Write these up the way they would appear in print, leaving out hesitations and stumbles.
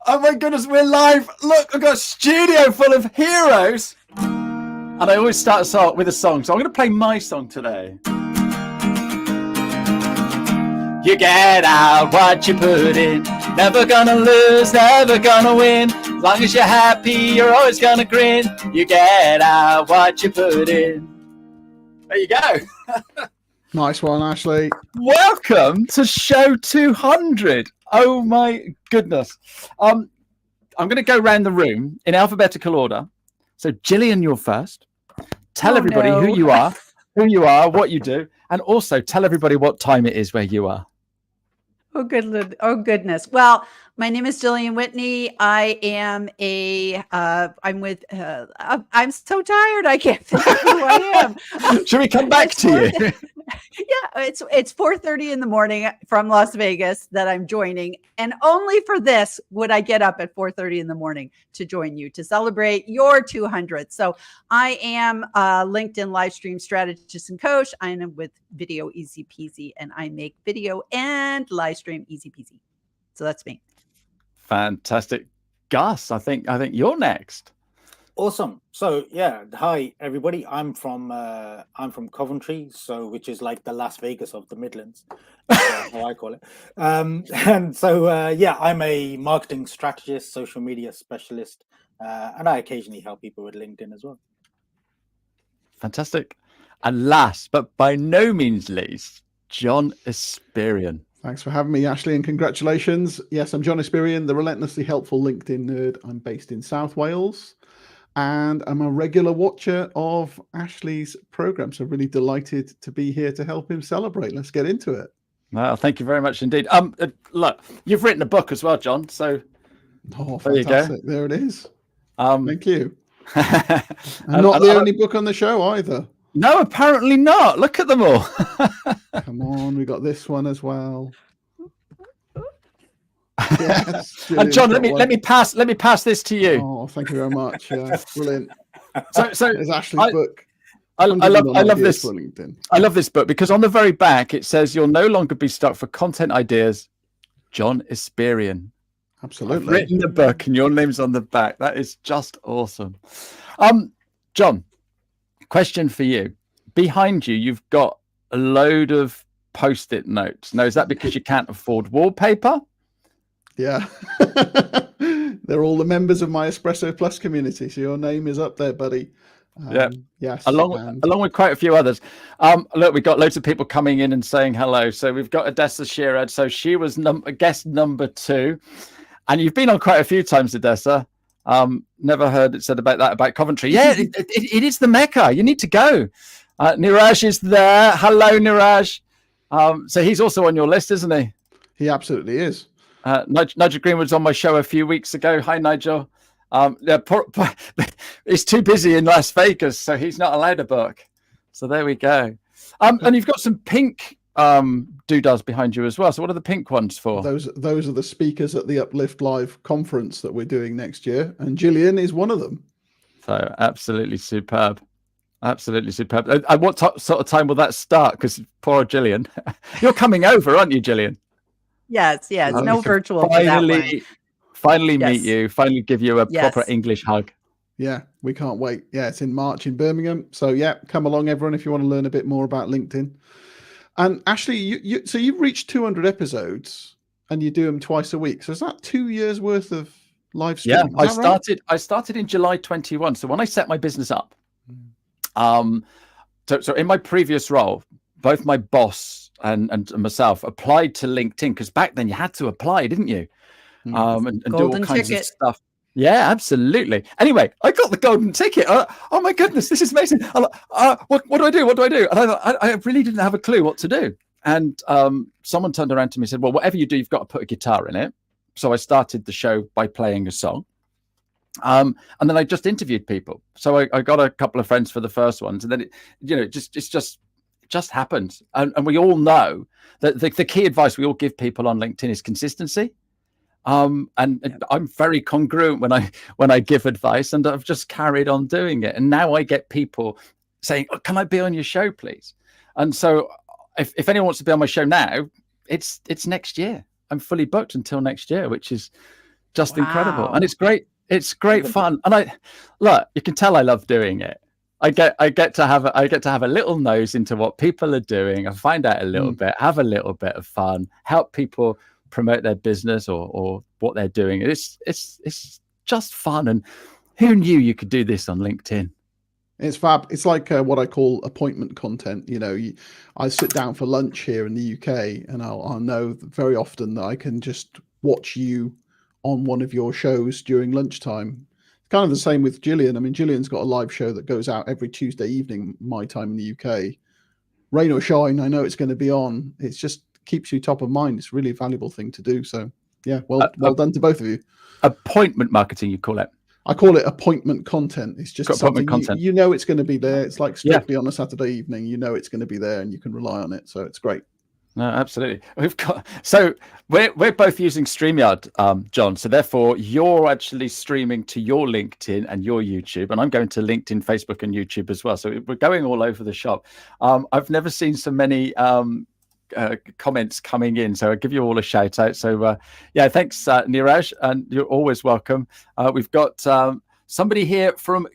Oh my goodness, we're live. Look, I've got a studio full of heroes. And I always start us out with a song. So I'm going to play my song today. You get out what you put in. Never gonna lose, never gonna win. As long as you're happy, you're always gonna grin. You get out what you put in. There you go. Nice one, Ashley. Welcome to show 200. Oh my goodness. I'm going to go around the room in alphabetical order. So Gillian, you're first. Tell everybody who you are, what you do, and also tell everybody what time it is where you are. Oh, good. Oh, goodness. Well, my name is Gillian Whitney. I am I'm so tired. I can't think of who I am. Should we come back to you? Yeah, it's 4:30 in the morning from Las Vegas that I'm joining. And only for this would I get up at 4:30 in the morning to join you to celebrate your 200th. So I am a LinkedIn live stream strategist and coach. I am with Video Easy Peasy, and I make video and live stream easy peasy. So that's me. Fantastic. Gus, I think you're next. Awesome. So yeah, hi everybody. I'm from Coventry, which is like the Las Vegas of the Midlands, how I call it. And so yeah, I'm a marketing strategist, social media specialist, and I occasionally help people with LinkedIn as well. Fantastic. And last, but by no means least, John Esperian. Thanks for having me, Ashley, and congratulations. Yes, I'm John Esperian, the relentlessly helpful LinkedIn nerd. I'm based in South Wales, and I'm a regular watcher of Ashley's program. So really delighted to be here to help him celebrate. Let's get into it. Well, thank you very much indeed. Look, you've written a book as well, John. So there you go. There it is. Thank you. And not the only book on the show either. No, apparently not. Look at them all. Come on, we got this one as well. Yes, and John, let me pass this to you. Oh, thank you very much. Yeah, brilliant. So it's Ashley's book. I love this. I love this book because on the very back it says you'll no longer be stuck for content ideas. John Esperian. Absolutely. I've written the book and your name's on the back. That is just awesome. John, question for you. Behind you, you've got a load of post-it notes. Now, is that because you can't afford wallpaper? Yeah. They're all the members of my Espresso Plus community. So your name is up there, buddy. Yeah. Yes. Along with quite a few others. Look, we've got loads of people coming in and saying hello. So we've got Odessa Shearad. So she was guest number 2. And you've been on quite a few times, Odessa. Never heard it said about Coventry. Yeah, it is the Mecca. You need to go. Niraj is there. Hello, Niraj. So he's also on your list, isn't he? He absolutely is. Nigel Greenwood's on my show a few weeks ago. Hi, Nigel. He's too busy in Las Vegas, so he's not allowed a book. So there we go. And you've got some pink doodads behind you as well. So what are the pink ones for? Those are the speakers at the Uplift Live conference that we're doing next year, and Gillian is one of them. So absolutely superb. Absolutely superb. And what sort of time will that start? Because poor Gillian, you're coming over, aren't you, Gillian? Yes. No virtual. Finally meet you. Finally give you a proper English hug. Yeah, we can't wait. Yeah, it's in March in Birmingham. So yeah, come along, everyone, if you want to learn a bit more about LinkedIn. And Ashley, you've reached 200 episodes, and you do them twice a week. So is that 2 years worth of live streaming? Yeah, I started in July 21. So when I set my business up, so in my previous role, both my boss and myself applied to LinkedIn because back then you had to apply, didn't you? And do all kinds of stuff. Yeah, absolutely. Anyway, I got the golden ticket. Oh my goodness, this is amazing. What do I do? What do I do? And I really didn't have a clue what to do. And someone turned around to me and said, well, whatever you do, you've got to put a guitar in it. So I started the show by playing a song. And then I just interviewed people. So I got a couple of friends for the first ones. And then it just happened. And we all know that the key advice we all give people on LinkedIn is consistency. I'm very congruent when I give advice, and I've just carried on doing it. And now I get people saying, oh, can I be on your show, please? And so if anyone wants to be on my show now, it's next year. I'm fully booked until next year, which is just incredible. Wow. And it's great. It's great fun. And you can tell I love doing it. I get to have a little nose into what people are doing. I find out a little bit, have a little bit of fun, help people promote their business or what they're doing. It's just fun. And who knew you could do this on LinkedIn? It's fab. It's like what I call appointment content. You know, I sit down for lunch here in the UK, and I'll know very often that I can just watch you on one of your shows during lunchtime. Kind of the same with Gillian. I mean, Gillian's got a live show that goes out every Tuesday evening, my time in the UK. Rain or shine, I know it's going to be on. It just keeps you top of mind. It's really a valuable thing to do. So, yeah, well done to both of you. Appointment marketing, you call it? I call it appointment content. It's just something content. You know it's going to be there. It's like Strictly on a Saturday evening. You know it's going to be there, and you can rely on it. So it's great. No, absolutely. We're both using StreamYard, John. So therefore, you're actually streaming to your LinkedIn and your YouTube, and I'm going to LinkedIn, Facebook, and YouTube as well. So we're going all over the shop. I've never seen so many comments coming in, so I'll give you all a shout out. So thanks, Niraj, and you're always welcome. We've got somebody here from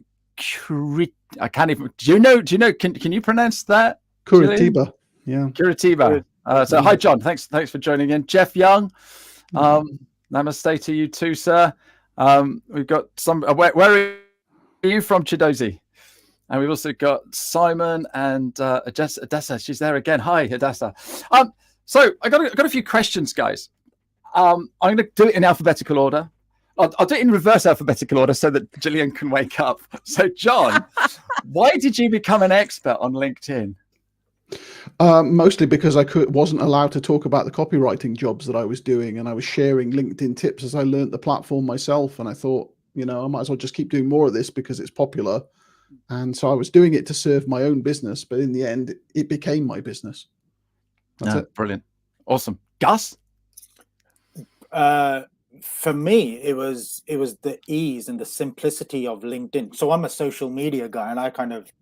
I can't even. Do you know? Can you pronounce that? Curitiba. Yeah, Curitiba. So hi, John. Thanks for joining in. Jeff Young, namaste to you too, sir. We've got some. Where are you from, Chidozi? And we've also got Simon and Adessa. She's there again. Hi, Adessa. So I got a few questions, guys. I'm going to do it in alphabetical order. I'll do it in reverse alphabetical order so that Gillian can wake up. So, John, why did you become an expert on LinkedIn? Mostly because I wasn't allowed to talk about the copywriting jobs that I was doing, and I was sharing LinkedIn tips as I learned the platform myself. And I thought, I might as well just keep doing more of this because it's popular. And so I was doing it to serve my own business, but in the end, it became my business. That's it. Brilliant. Awesome. Gus? For me, it was the ease and the simplicity of LinkedIn. So I'm a social media guy, and I've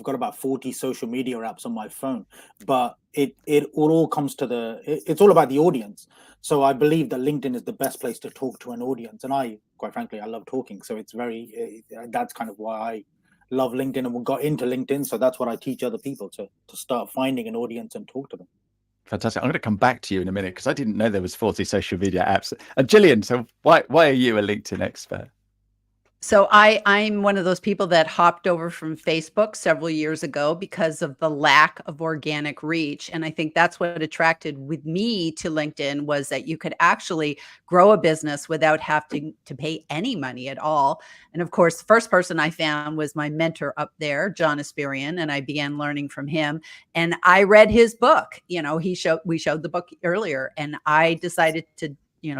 got about 40 social media apps on my phone, but it all comes to it's all about the audience. So I believe that LinkedIn is the best place to talk to an audience. And quite frankly, I love talking. So it's that's kind of why I love LinkedIn and got into LinkedIn. So that's what I teach other people to start finding an audience and talk to them. Fantastic. I'm going to come back to you in a minute because I didn't know there was 40 social media apps. And Gillian, so why are you a LinkedIn expert? So I'm one of those people that hopped over from Facebook several years ago because of the lack of organic reach. And I think that's what attracted with me to LinkedIn was that you could actually grow a business without having to pay any money at all. And of course, the first person I found was my mentor up there, John Espirian, and I began learning from him. And I read his book. We showed the book earlier, and I decided to,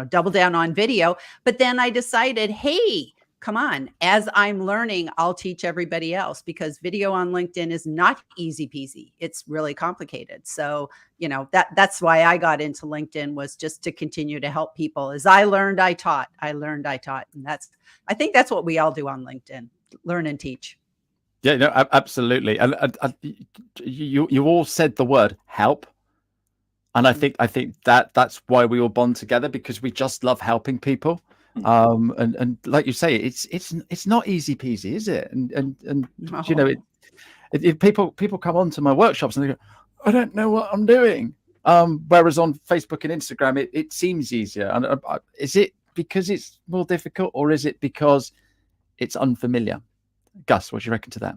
double down on video. But then I decided, hey, come on, as I'm learning, I'll teach everybody else because video on LinkedIn is not easy peasy. It's really complicated. So, that's why I got into LinkedIn, was just to continue to help people. As I learned, I taught. And I think that's what we all do on LinkedIn, learn and teach. Yeah, no, absolutely. And you all said the word help. And I think that's why we all bond together, because we just love helping people. And like you say, it's not easy peasy, is it? And no. People come on to my workshops and they go, I don't know what I'm doing. Whereas on Facebook and Instagram, it seems easier. And is it because it's more difficult, or is it because it's unfamiliar? Gus, what do you reckon to that?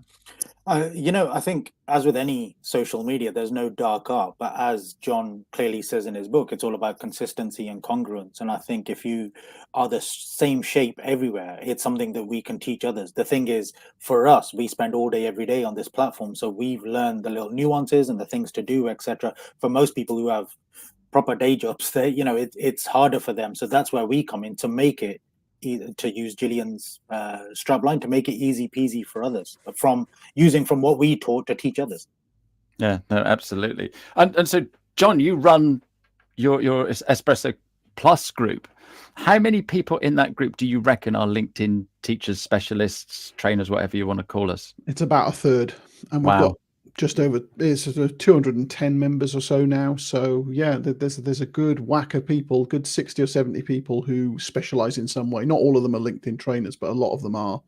I think, as with any social media, there's no dark art. But as John clearly says in his book, it's all about consistency and congruence. And I think if you are the same shape everywhere, it's something that we can teach others. The thing is, for us, we spend all day, every day on this platform. So we've learned the little nuances and the things to do, etc. For most people who have proper day jobs, it's harder for them. So that's where we come in to make it, to use Gillian's strapline, to make it easy peasy for others, from what we taught to teach others. Yeah, no, absolutely. And so, John, you run your Espresso Plus group. How many people in that group do you reckon are LinkedIn teachers, specialists, trainers, whatever you want to call us? It's about a third, and we've got just over, it's sort of 210 members or so now. So yeah, there's a good whack of people, good 60 or 70 people who specialize in some way. Not all of them are LinkedIn trainers, but a lot of them are.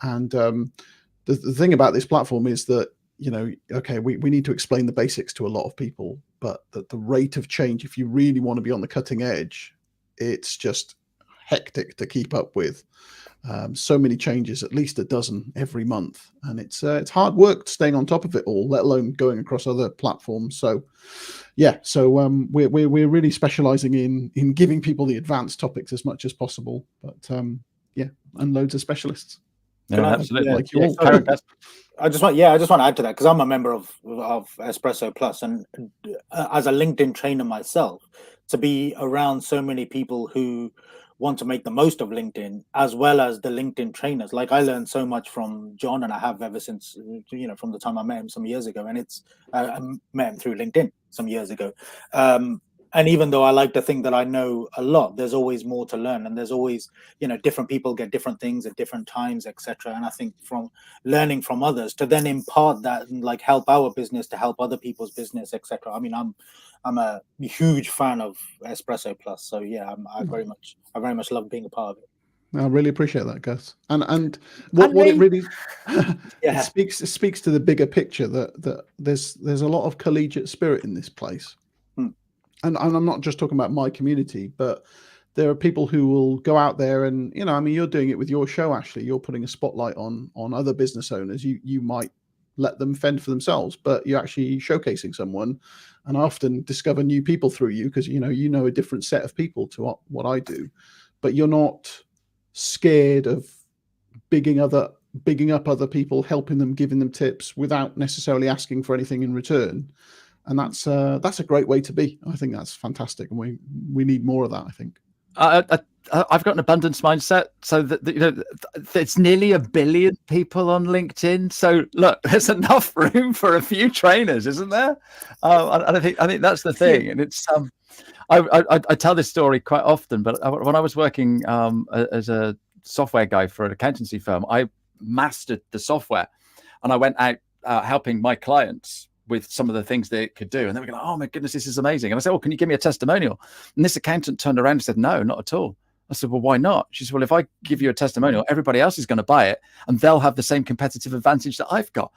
And the thing about this platform is that, okay, we need to explain the basics to a lot of people, but the rate of change, if you really want to be on the cutting edge, it's just hectic to keep up with. So many changes, at least a dozen every month, and it's hard work staying on top of it all, let alone going across other platforms. So yeah, so we're really specializing in giving people the advanced topics as much as possible, but yeah, and loads of specialists. Yeah, absolutely. Like you all. I just want to add to that, because I'm a member of Espresso Plus, and as a LinkedIn trainer myself, to be around so many people who want to make the most of LinkedIn, as well as the LinkedIn trainers. Like, I learned so much from John, and I have ever since, from the time I met him some years ago, and I met him through LinkedIn some years ago. And even though I like to think that I know a lot, there's always more to learn, and there's always, different people get different things at different times, etc. And I think from learning from others to then impart that and like help our business to help other people's business, etc. I mean, I'm a huge fan of Espresso Plus, so yeah, I very much love being a part of it. I really appreciate that, Gus. And what it really it speaks to the bigger picture that there's a lot of collegiate spirit in this place. And I'm not just talking about my community, but there are people who will go out there and, I mean, you're doing it with your show, Ashley. You're putting a spotlight on other business owners. You might let them fend for themselves, but you're actually showcasing someone. And I often discover new people through you because, you know a different set of people to what I do. But you're not scared of bigging up other people, helping them, giving them tips without necessarily asking for anything in return. And that's a great way to be. I think that's fantastic, and we need more of that, I think. I've got an abundance mindset, so that there's nearly 1 billion people on LinkedIn. So look, there's enough room for a few trainers, isn't there? I think that's the thing, and it's I tell this story quite often. But when I was working as a software guy for an accountancy firm, I mastered the software, and I went out helping my clients with some of the things they could do. And they were going, oh my goodness, this is amazing. And I said, well, can you give me a testimonial? And this accountant turned around and said, no, not at all. I said, well, why not? She said, well, if I give you a testimonial, everybody else is going to buy it and they'll have the same competitive advantage that I've got.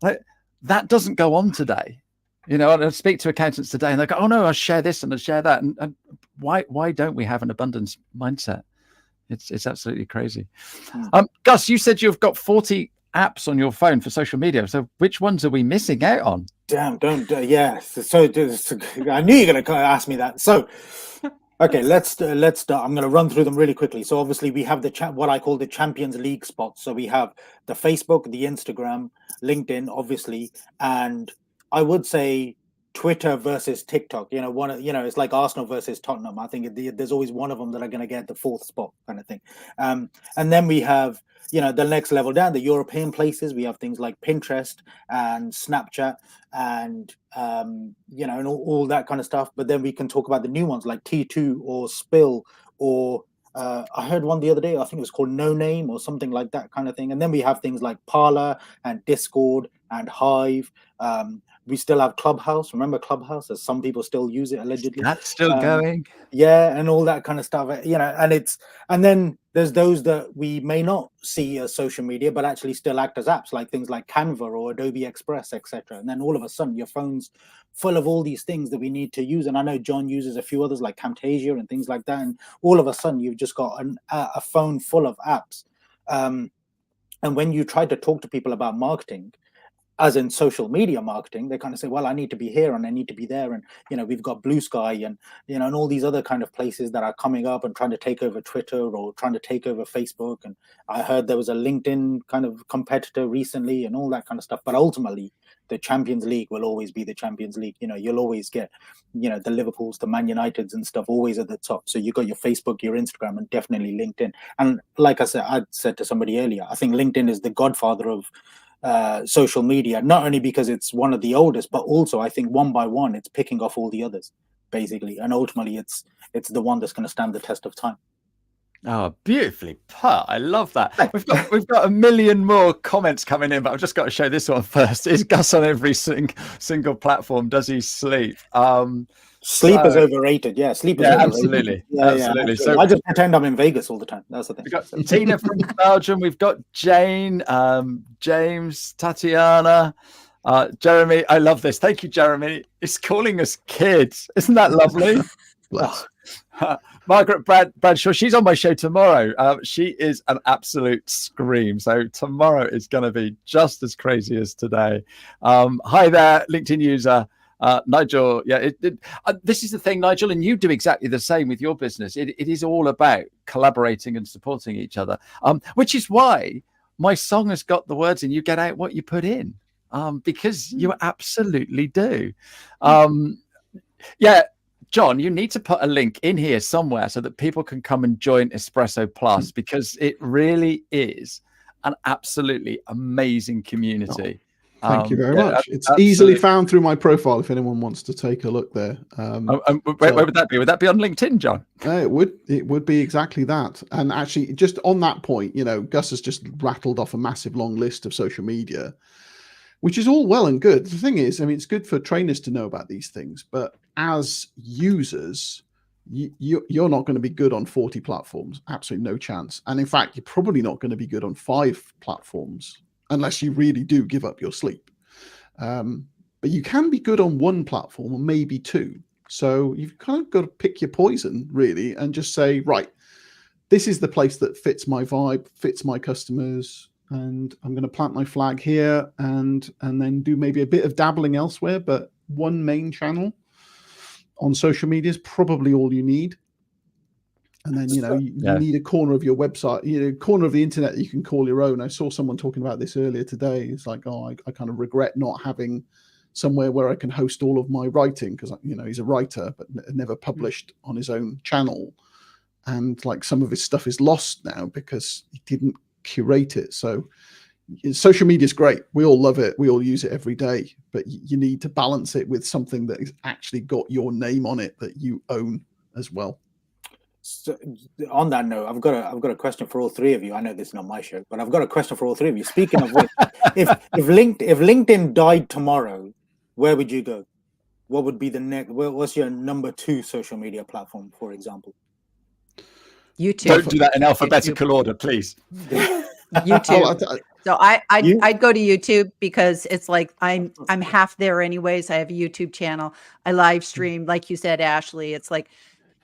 That doesn't go on today. And I speak to accountants today and they go, oh no, I share this and I share that. And why don't we have an abundance mindset? It's absolutely crazy. Gus, you said you've got 40 apps on your phone for social media. So which ones are we missing out on? Damn, don't. Yeah. So I knew you're going to ask me that. So, okay, let's start. I'm going to run through them really quickly. So obviously we have what I call the Champions League spots. So we have the Facebook, the Instagram, LinkedIn, obviously, and I would say Twitter versus TikTok. It's like Arsenal versus Tottenham. I think there's always one of them that are going to get the fourth spot, kind of thing. And then we have, the next level down, the European places. We have things like Pinterest and Snapchat and and all that kind of stuff. But then we can talk about the new ones like T2 or Spill or I heard one the other day. I think it was called No Name or something like that kind of thing. And then we have things like Parler and Discord and Hive. We still have Clubhouse. Remember Clubhouse? As some people still use it allegedly. That's still going. Yeah, and all that kind of stuff. And then there's those that we may not see as social media, but actually still act as apps, like things like Canva or Adobe Express, etc. And then all of a sudden, your phone's full of all these things that we need to use. And I know John uses a few others like Camtasia and things like that. And all of a sudden, you've just got a phone full of apps. And when you try to talk to people about marketing, as in social media marketing, they kind of say, well, I need to be here and I need to be there. And, we've got Blue Sky and, and all these other kind of places that are coming up and trying to take over Twitter or trying to take over Facebook. And I heard there was a LinkedIn kind of competitor recently and all that kind of stuff. But ultimately, the Champions League will always be the Champions League. You'll always get, the Liverpools, the Man Uniteds and stuff always at the top. So you got your Facebook, your Instagram, and definitely LinkedIn. And like I said to somebody earlier, I think LinkedIn is the godfather of social media, not only because it's one of the oldest, but also I think one by one it's picking off all the others basically, and ultimately it's the one that's going to stand the test of time. Oh, beautifully put. I love that. We've got a million more comments coming in, but I've just got to show this one first. Is Gus on every single platform? Does he sleep? Sleep is overrated. Yeah, sleep is overrated. Absolutely. Yeah, absolutely. So I just pretend I'm in Vegas all the time. That's the thing. We've got Tina from Belgium. We've got Jane, James, Tatiana, Jeremy. I love this. Thank you, Jeremy. He's calling us kids. Isn't that lovely? Margaret Bradshaw, she's on my show tomorrow. She is an absolute scream. So tomorrow is going to be just as crazy as today. Hi there, LinkedIn user. Nigel, this is the thing, Nigel, and you do exactly the same with your business. It is all about collaborating and supporting each other, which is why my song has got the words in, you get out what you put in, because you absolutely do. John, you need to put a link in here somewhere so that people can come and join Espresso Plus, because it really is an absolutely amazing community. Thank you very much. It's easily found through my profile if anyone wants to take a look there. Where would that be? Would that be on LinkedIn, John? It would be exactly that. And actually, just on that point, Gus has just rattled off a massive long list of social media, which is all well and good. The thing is, it's good for trainers to know about these things, but as users, you're not going to be good on 40 platforms. Absolutely no chance. And in fact, you're probably not going to be good on 5 platforms unless you really do give up your sleep. But you can be good on 1 platform or maybe 2. So you've kind of got to pick your poison, really, and just say, right, this is the place that fits my vibe, fits my customers, and I'm going to plant my flag here and then do maybe a bit of dabbling elsewhere, but one main channel on social media is probably all you need. And then, you need a corner of your website, corner of the internet that you can call your own. I saw someone talking about this earlier today. It's like, I kind of regret not having somewhere where I can host all of my writing, because, he's a writer, but never published on his own channel. And like some of his stuff is lost now because he didn't curate it. So social media is great. We all love it. We all use it every day, but you need to balance it with something that has actually got your name on it that you own as well. So on that note, I've got a question for all 3 of you. I know this is not my show, but I've got a question for all 3 of you. Speaking of which, if LinkedIn died tomorrow, where would you go? What would be the next? What's your number 2 social media platform, for example? YouTube. Don't do that in alphabetical order, please. YouTube. So I'd go to YouTube because it's like I'm half there anyways. I have a YouTube channel. I live stream, like you said, Ashley. It's like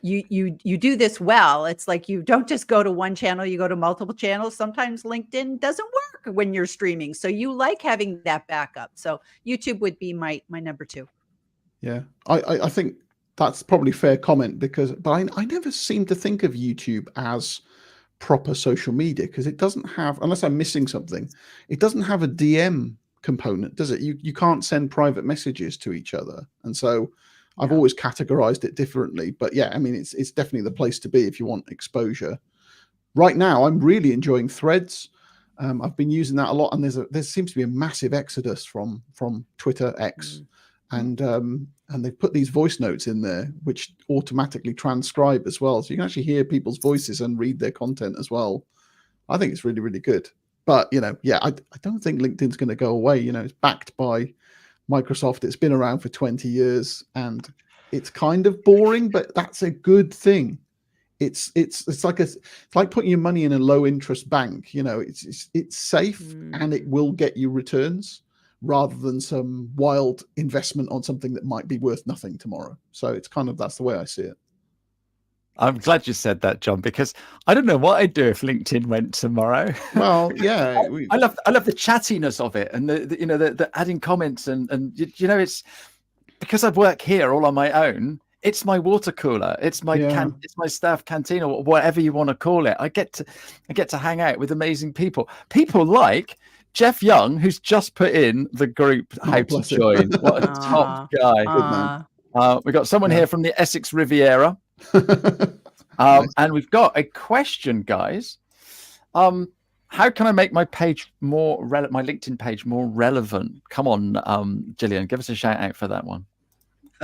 you do this well. It's like you don't just go to one channel, you go to multiple channels. Sometimes LinkedIn doesn't work when you're streaming. So you like having that backup. So YouTube would be my number 2. Yeah, I think that's probably fair comment, but I never seem to think of YouTube as proper social media, because it doesn't have, unless I'm missing something, it doesn't have a DM component, does it? You can't send private messages to each other. And so I've always categorized it differently, but it's definitely the place to be if you want exposure. Right now, I'm really enjoying Threads. I've been using that a lot, and there seems to be a massive exodus from Twitter X. And they've put these voice notes in there, which automatically transcribe as well. So you can actually hear people's voices and read their content as well. I think it's really, really good. But, I don't think LinkedIn's going to go away. It's backed by Microsoft. It's been around for 20 years and it's kind of boring, but that's a good thing. It's like putting your money in a low interest bank. It's safe and it will get you returns, rather than some wild investment on something that might be worth nothing tomorrow. So that's the way I see it. I'm glad you said that, John, because I don't know what I'd do if LinkedIn went tomorrow. Well, yeah, I love the chattiness of it, and the adding comments, and it's because I work here all on my own. It's my water cooler. It's my it's my staff canteen, or whatever you want to call it. I get to hang out with amazing people. People like Jeff Young, who's just put in the group how to join. What a top guy. Good man. We've got someone here from the Essex Riviera. Nice. And we've got a question, guys. How can I make my page more my LinkedIn page more relevant? Come on, Gillian, give us a shout out for that one.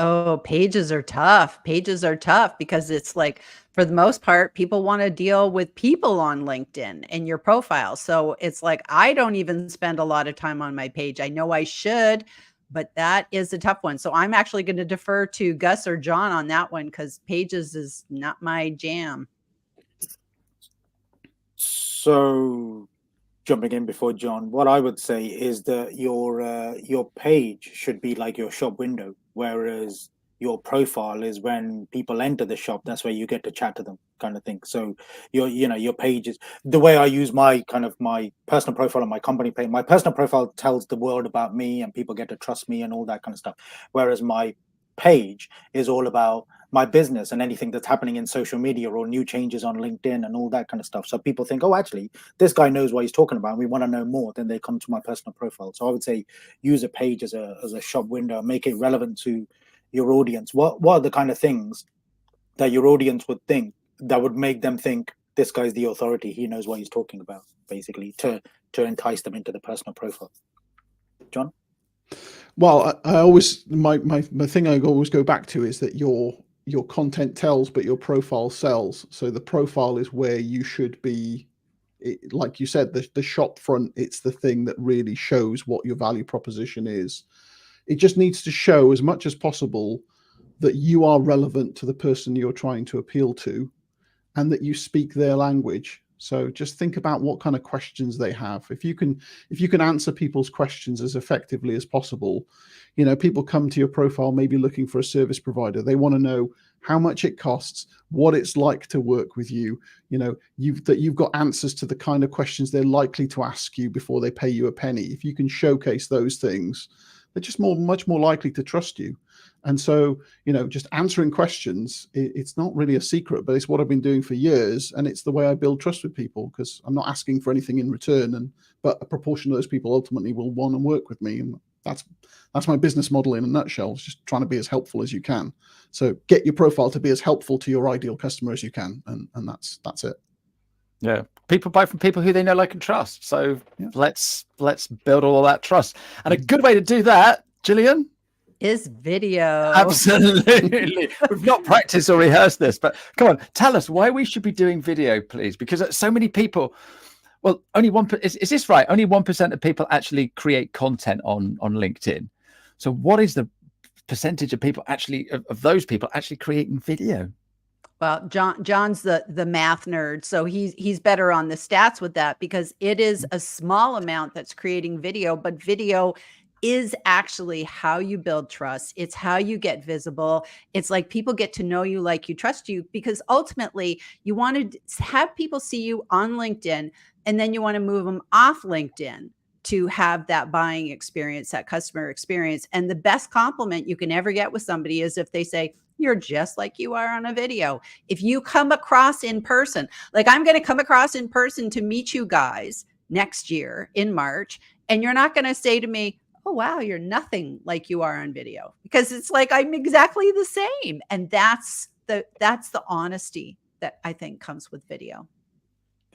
Oh, pages are tough. Pages are tough because it's like, for the most part, people want to deal with people on LinkedIn and your profile. So it's like, I don't even spend a lot of time on my page. I know I should, but that is a tough one. So I'm actually going to defer to Gus or John on that one because pages is not my jam. So jumping in before John, what I would say is that your page should be like your shop window, whereas your profile is when people enter the shop. That's where you get to chat to them, kind of thing. So your page is the way I use my personal profile and my company page. My personal profile tells the world about me, and people get to trust me and all that kind of stuff. Whereas my page is all about my business and anything that's happening in social media or new changes on LinkedIn and all that kind of stuff. So people think, oh, actually, this guy knows what he's talking about, and we want to know more. Then they come to my personal profile. So I would say use a page as a shop window, make it relevant to your audience. What are the kind of things that your audience would think that would make them think this guy's the authority, he knows what he's talking about, basically, to entice them into the personal profile. John? Well, I always my thing I always go back to is that your content tells, but your profile sells. So the profile is where you should be. Like you said, the shop front, it's the thing that really shows what your value proposition is. It just needs to show as much as possible that you are relevant to the person you're trying to appeal to and that you speak their language. So just think about what kind of questions they have. If you can answer people's questions as effectively as possible, people come to your profile maybe looking for a service provider. They want to know how much it costs, what it's like to work with you, that you've got answers to the kind of questions they're likely to ask you before they pay you a penny. If you can showcase those things, they're just much more likely to trust you. And so, just answering questions, it's not really a secret, but it's what I've been doing for years. And it's the way I build trust with people, because I'm not asking for anything in return. But a proportion of those people ultimately will want to work with me. And that's my business model in a nutshell. It's just trying to be as helpful as you can. So get your profile to be as helpful to your ideal customer as you can. And that's it. Yeah. People buy from people who they know, like, and trust. So let's build all that trust. And a good way to do that, Gillian, is video. Absolutely. We've not practiced or rehearsed this, but come on, tell us why we should be doing video, please. Because so many people, well, only is this right? Only 1% of people actually create content on LinkedIn. So what is the percentage of people of those people actually creating video? Well, John's the math nerd, so he's better on the stats with that, because it is a small amount that's creating video, but video is actually how you build trust. It's how you get visible. It's like people get to know you, like you, trust you, because ultimately you want to have people see you on LinkedIn, and then you want to move them off LinkedIn to have that buying experience, that customer experience. And the best compliment you can ever get with somebody is if they say, you're just like you are on a video. If you come across in person, like I'm going to come across in person to meet you guys next year in March, and you're not going to say to me, oh, wow, you're nothing like you are on video, because it's like, I'm exactly the same. And that's the honesty that I think comes with video.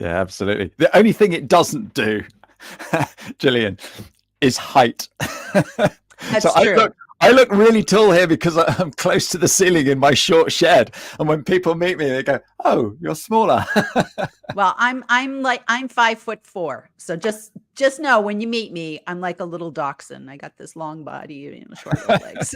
Yeah, absolutely. The only thing it doesn't do, Gillian, is height. That's true. I look really tall here because I'm close to the ceiling in my short shed. And when people meet me, they go, oh, you're smaller. Well, I'm 5'4". So just know when you meet me, I'm like a little dachshund. I got this long body and short legs.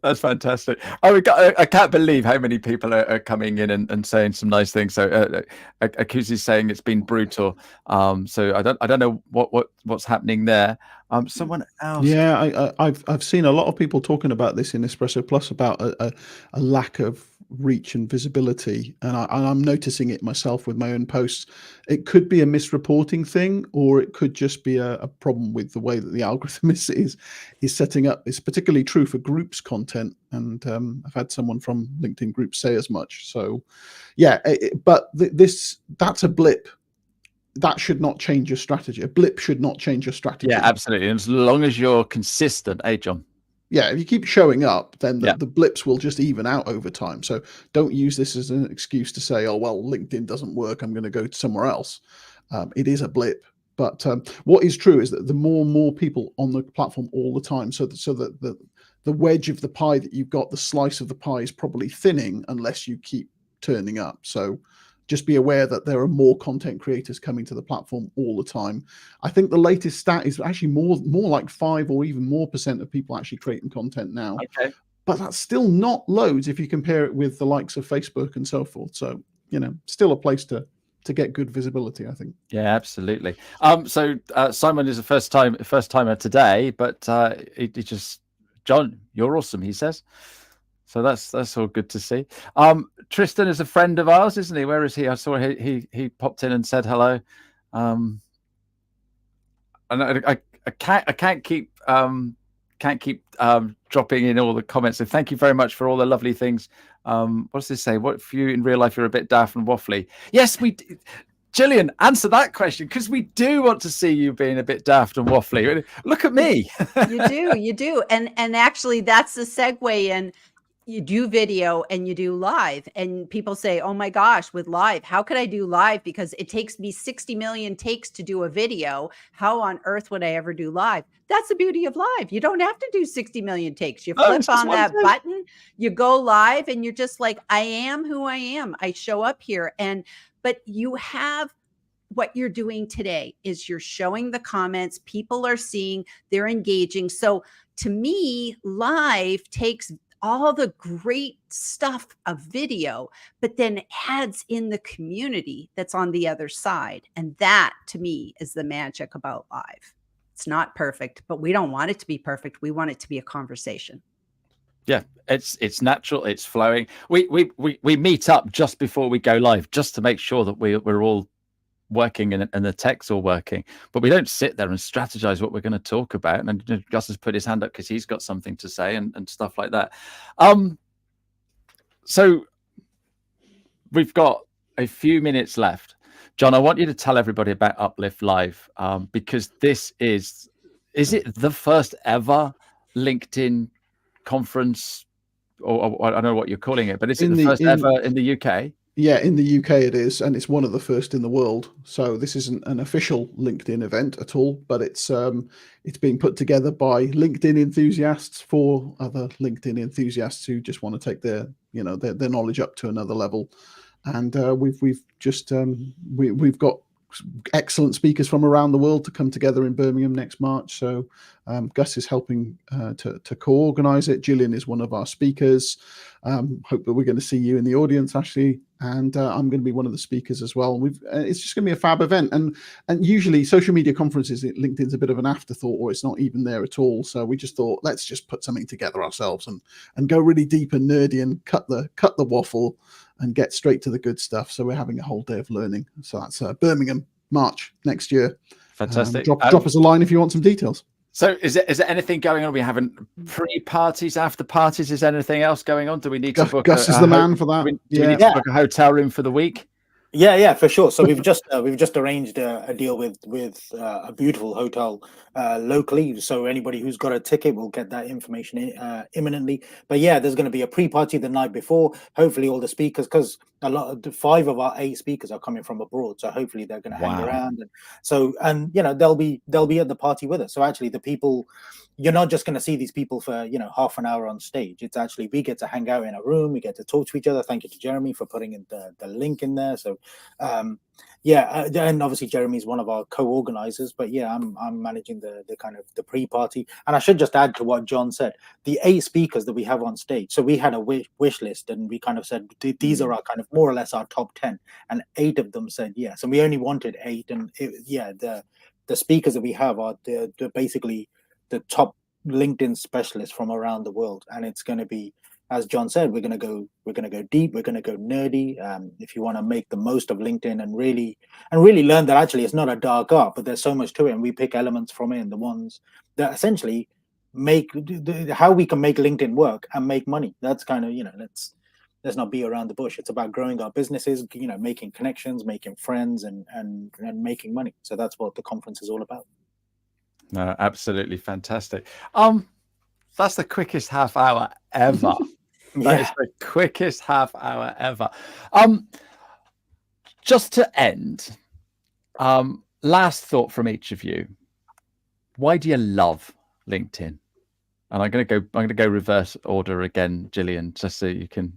That's fantastic. I can't believe how many people are coming in and saying some nice things. So Akuzi's saying it's been brutal. So I don't know what's happening there. Someone else. Yeah, I've seen a lot of people talking about this in Espresso Plus about a lack of reach and visibility, and I'm noticing it myself with my own posts. It could be a misreporting thing, or it could just be a problem with the way that the algorithm is setting up. It's particularly true for groups content, and I've had someone from LinkedIn groups say as much. So yeah, but that's a blip. That should not change your strategy. A blip should not change your strategy. Yeah, absolutely. And as long as you're consistent, John. Yeah, if you keep showing up, then the blips will just even out over time. So don't use this as an excuse to say, oh, well, LinkedIn doesn't work, I'm going to go somewhere else. It is a blip. But what is true is that the more and more people on the platform all the time, so that wedge of the pie that you've got, the slice of the pie is probably thinning unless you keep turning up. So just be aware that there are more content creators coming to the platform all the time. I think the latest stat is actually more like 5 or even more % of people actually creating content now. Okay. But that's still not loads if you compare it with the likes of Facebook and so forth. So, still a place to get good visibility, I think. Yeah, absolutely. So Simon is a first timer today, but he just, John, you're awesome, he says. So that's all good to see. Tristan is a friend of ours, isn't he? Where is he? I saw he popped in and said hello. And I can't keep dropping in all the comments. So thank you very much for all the lovely things. What does this say? What if you in real life you're a bit daft and waffly? Yes, we. Gillian, answer that question, because we do want to see you being a bit daft and waffly. Look at me. You do. And actually that's the segue in. You do video and you do live, and people say, oh my gosh, with live, how could I do live? Because it takes me 60 million takes to do a video. How on earth would I ever do live? That's the beauty of live. You don't have to do 60 million takes. You flip on that button, you go live, and you're just like, I am who I am. I show up here. But you have what you're doing today is you're showing the comments. People are seeing, they're engaging. So to me, live takes all the great stuff of video, but then adds in the community that's on the other side. And that to me is the magic about live. It's not perfect, but we don't want it to be perfect. We want it to be a conversation. Yeah, it's natural, it's flowing. We meet up just before we go live, just to make sure that we're all working and the tech's all working, but we don't sit there and strategize what we're going to talk about. And Gus has put his hand up because he's got something to say and stuff like that. So we've got a few minutes left. John, I want you to tell everybody about Uplift Live, because this is it the first ever LinkedIn conference, or I don't know what you're calling it, but is it the first ever in the UK? Yeah, in the UK it is, and it's one of the first in the world. So this isn't an official LinkedIn event at all, but it's being put together by LinkedIn enthusiasts for other LinkedIn enthusiasts who just want to take their knowledge up to another level. And we've got excellent speakers from around the world to come together in Birmingham next March. So Gus is helping to co-organize it. Gillian is one of our speakers. Hope that we're going to see you in the audience, Ashley, and I'm going to be one of the speakers as well. It's just going to be a fab event, and usually social media conferences, LinkedIn's a bit of an afterthought, or it's not even there at all. So we just thought, let's just put something together ourselves and go really deep and nerdy and cut the waffle and get straight to the good stuff. So we're having a whole day of learning. So that's Birmingham, March next year. Fantastic. Drop us a line if you want some details. So is there anything going on? Are we having pre-parties, after parties? Is there anything else going on? Do we need to book? Gus is the man for that. Do we need to book a hotel room for the week? Yeah, for sure. So we've just arranged a deal with a beautiful hotel locally. So anybody who's got a ticket will get that information imminently. But yeah, there's going to be a pre-party the night before. Hopefully, all the speakers, because 5 of our 8 speakers are coming from abroad, so hopefully they're going to hang around. And they'll be at the party with us. So actually, the people, you're not just going to see these people for half an hour on stage. It's actually, we get to hang out in a room, we get to talk to each other. Thank you to Jeremy for putting in the link in there. So and obviously Jeremy's one of our co-organizers, but yeah, I'm managing the kind of the pre-party. And I should just add to what John said, the 8 speakers that we have on stage. So we had a wish list, and we kind of said these are our kind of more or less our top 10, and 8 of them said yes, and we only wanted 8. And the speakers that we have are the basically the top LinkedIn specialists from around the world. And it's going to be, as John said, we're going to go deep, we're going to go nerdy. If you want to make the most of LinkedIn and really learn that actually it's not a dark art, but there's so much to it, and we pick elements from it, and the ones that essentially make how we can make LinkedIn work and make money. That's kind of, let's not be around the bush. It's about growing our businesses, making connections, making friends, and making money. So that's what the conference is all about. No, absolutely fantastic. That's the quickest half hour ever. That is the quickest half hour ever. Just to end, last thought from each of you. Why do you love LinkedIn? And I'm going to go reverse order again, Gillian, just so you can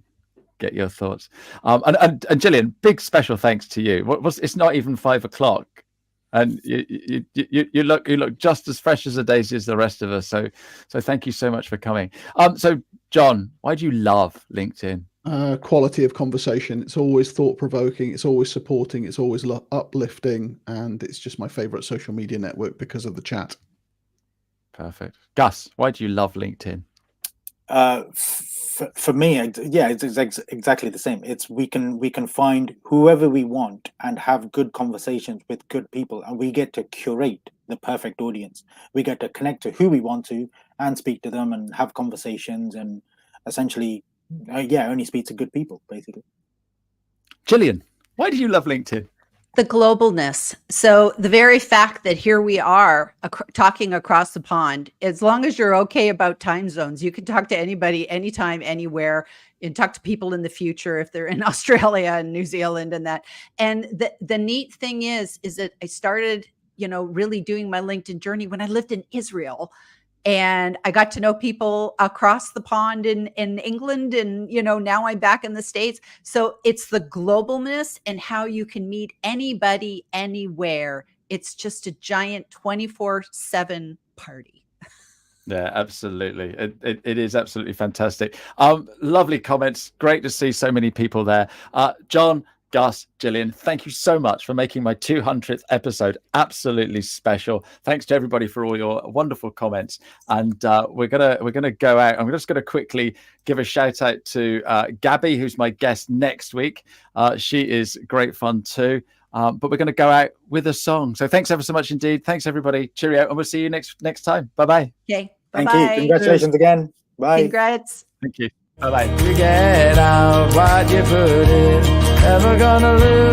get your thoughts. And Gillian, big special thanks to you. It's not even 5 o'clock, and you look just as fresh as a daisy as the rest of us. So thank you so much for coming. So John, why do you love LinkedIn? Quality of conversation. It's always thought-provoking. It's always supporting. It's always uplifting, and it's just my favorite social media network because of the chat. Perfect. Gus, why do you love LinkedIn? For me, it's exactly the same. It's we can find whoever we want and have good conversations with good people, and we get to curate the perfect audience. We get to connect to who we want to and speak to them and have conversations and essentially, only speak to good people, basically. Gillian, why do you love LinkedIn? The globalness. So the very fact that here we are talking across the pond, as long as you're okay about time zones, you can talk to anybody, anytime, anywhere, and talk to people in the future if they're in Australia and New Zealand and that. And the neat thing is that I started, really doing my LinkedIn journey when I lived in Israel. And I got to know people across the pond in England. And, now I'm back in the States. So it's the globalness and how you can meet anybody, anywhere. It's just a giant 24/7 party. Yeah, absolutely. It is absolutely fantastic. Lovely comments. Great to see so many people there. John, Gus, Gillian, thank you so much for making my 200th episode absolutely special. Thanks to everybody for all your wonderful comments. And we're gonna go out. I'm just gonna quickly give a shout out to Gabby, who's my guest next week. She is great fun too. But we're going to go out with a song. So thanks ever so much indeed. Thanks everybody. Cheerio, and we'll see you next time. Bye-bye. Okay. Thank you. Congratulations again. Bye. Congrats. Thank you. Bye-bye. You get out what you put in. Never gonna lose.